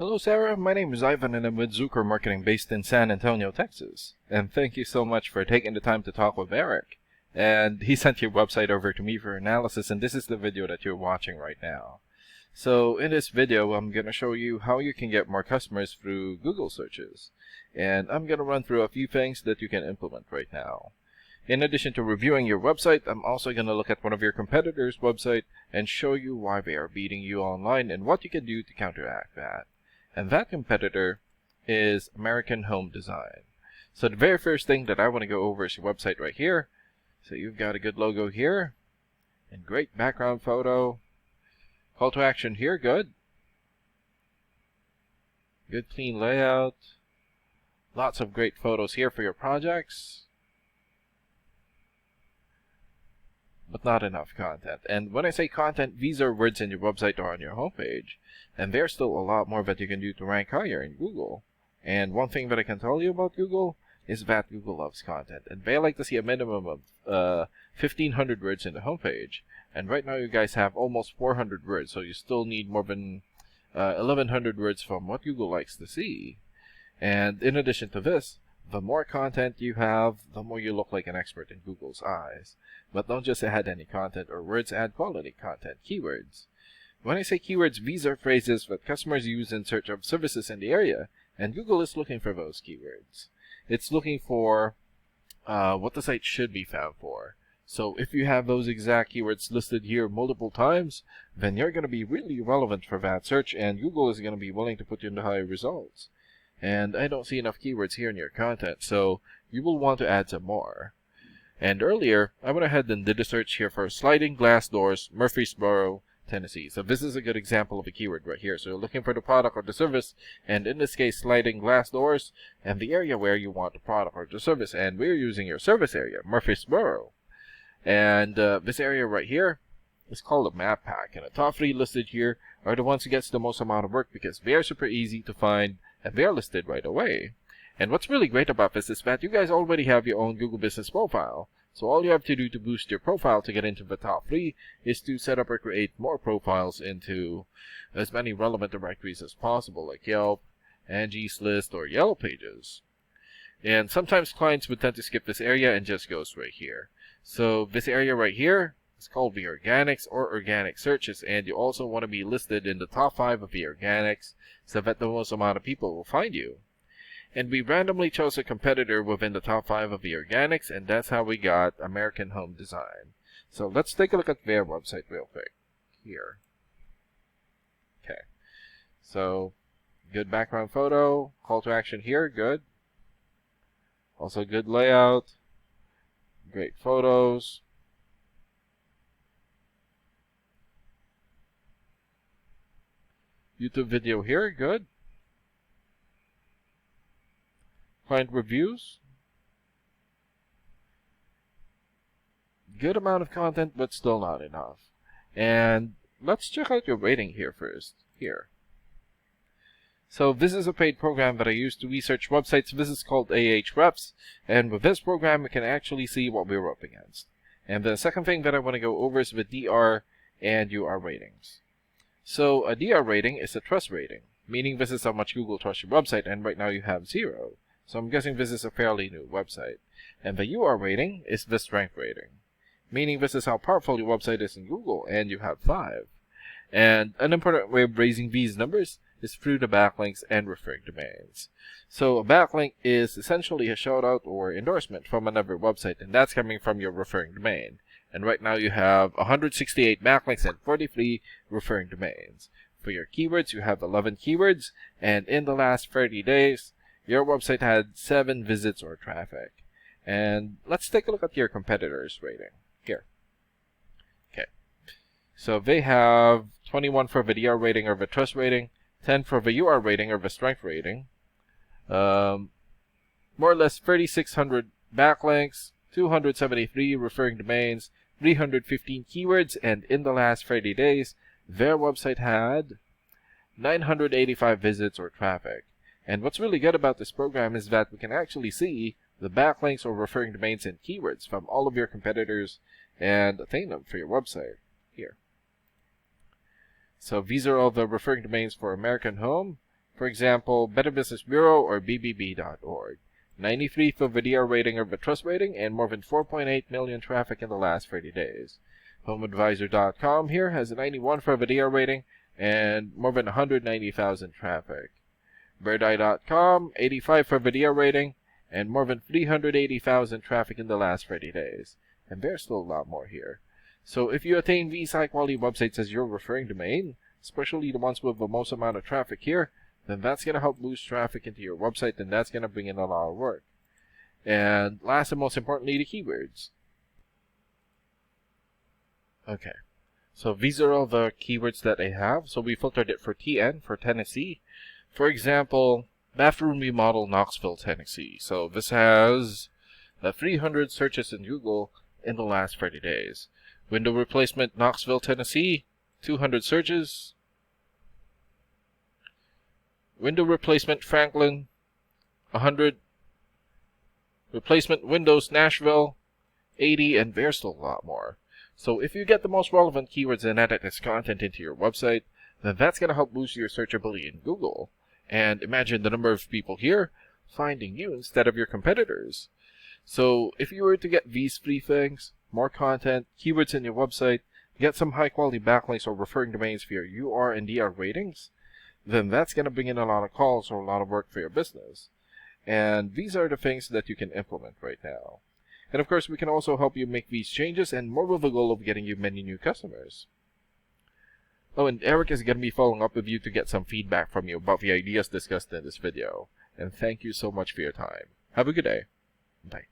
Hello, Sarah. My name is Ivan, and I'm with Zucker Marketing based in San Antonio, Texas. And thank you so much for taking the time to talk with Eric. And he sent your website over to me for analysis, and this is the video that you're watching right now. So in this video, I'm going to show you how you can get more customers through Google searches. And I'm going to run through a few things that you can implement right now. In addition to reviewing your website, I'm also going to look at one of your competitors' website and show you why they are beating you online and what you can do to counteract that. And that competitor is American Home Design. So the very first thing that I want to go over is your website right here. So you've got a good logo here and great background photo. Call to action here, good. Good clean layout. Lots of great photos here for your projects. But not enough content. And when I say content, these are words in your website or on your homepage. And there's still a lot more that you can do to rank higher in Google. And one thing that I can tell you about Google is that Google loves content. And they like to see a minimum of 1,500 words in the homepage. And right now you guys have almost 400 words, so you still need more than 1,100 words from what Google likes to see. And in addition to this, the more content you have, the more you look like an expert in Google's eyes. But don't just add any content or words, add quality content, keywords. When I say keywords, these are phrases that customers use in search of services in the area, and Google is looking for those keywords. It's looking for what the site should be found for. So if you have those exact keywords listed here multiple times, then you're going to be really relevant for that search, and Google is going to be willing to put you in the higher results. And I don't see enough keywords here in your content, so you will want to add some more. And earlier, I went ahead and did a search here for sliding glass doors, Murfreesboro, Tennessee. So this is a good example of a keyword right here. So you're looking for the product or the service, and in this case, sliding glass doors, and the area where you want the product or the service. And we're using your service area, Murfreesboro. And this area right here is called a map pack. And the top 3 listed here are the ones who gets the most amount of work because they're super easy to find and they're listed right away. And what's really great about this is that you guys already have your own Google Business profile. So all you have to do to boost your profile to get into the top 3 is to set up or create more profiles into as many relevant directories as possible, like Yelp, Angie's List, or Yellow Pages. And sometimes clients would tend to skip this area and just goes right here. So this area right here is called the organics or organic searches, and you also want to be listed in the top 5 of the organics so that the most amount of people will find you. And we randomly chose a competitor within the top 5 of the organics, and that's how we got American Home Design. So let's take a look at their website real quick here. Okay. So good background photo, call to action here, good. Also good layout, great photos. YouTube video here, good. Client reviews. Good amount of content, but still not enough. And let's check out your rating here first. Here. So this is a paid program that I use to research websites. This is called Ahrefs. And with this program, we can actually see what we're up against. And the second thing that I want to go over is the DR and UR ratings. So a DR rating is a trust rating, meaning this is how much Google trusts your website, and right now you have 0. So I'm guessing this is a fairly new website. And the UR rating is the strength rating, meaning this is how powerful your website is in Google, and you have 5. And an important way of raising these numbers is through the backlinks and referring domains. So a backlink is essentially a shout out or endorsement from another website, and that's coming from your referring domain. And right now you have 168 backlinks and 43 referring domains. For your keywords, you have 11 keywords, and in the last 30 days, your website had 7 visits or traffic. And let's take a look at your competitors' rating here. Okay. So they have 21 for the DR rating or the trust rating, 10 for the UR rating or the strength rating, more or less 3,600 backlinks, 273 referring domains, 315 keywords, and in the last 30 days, their website had 985 visits or traffic. And what's really good about this program is that we can actually see the backlinks or referring domains and keywords from all of your competitors and attain them for your website here. So these are all the referring domains for American Home. For example, Better Business Bureau or BBB.org. 93 for video rating or trust rating, and more than 4.8 million traffic in the last 30 days. HomeAdvisor.com here has a 91 for video rating and more than 190,000 traffic. Birdeye.com, 85 for video rating and more than 380,000 traffic in the last 30 days. And there's still a lot more here. So if you attain these high quality websites as your referring domain, especially the ones with the most amount of traffic here, then that's going to help boost traffic into your website, and that's going to bring in a lot of work. And last and most importantly, the keywords. Okay, so these are all the keywords that I have. So we filtered it for TN, for Tennessee. For example, bathroom remodel, Knoxville, Tennessee. So this has 300 searches in Google in the last 30 days. Window replacement, Knoxville, Tennessee, 200 searches. Window replacement, Franklin, 100. Replacement windows, Nashville, 80, and there's still a lot more. So if you get the most relevant keywords and edit this content into your website, then that's going to help boost your searchability in Google. And imagine the number of people here finding you instead of your competitors. So if you were to get these 3 things, more content, keywords in your website, get some high quality backlinks or referring domains for your UR and DR ratings, then that's going to bring in a lot of calls or a lot of work for your business. And these are the things that you can implement right now. And of course, we can also help you make these changes and more with the goal of getting you many new customers. Oh, and Eric is going to be following up with you to get some feedback from you about the ideas discussed in this video. And thank you so much for your time. Have a good day. Bye.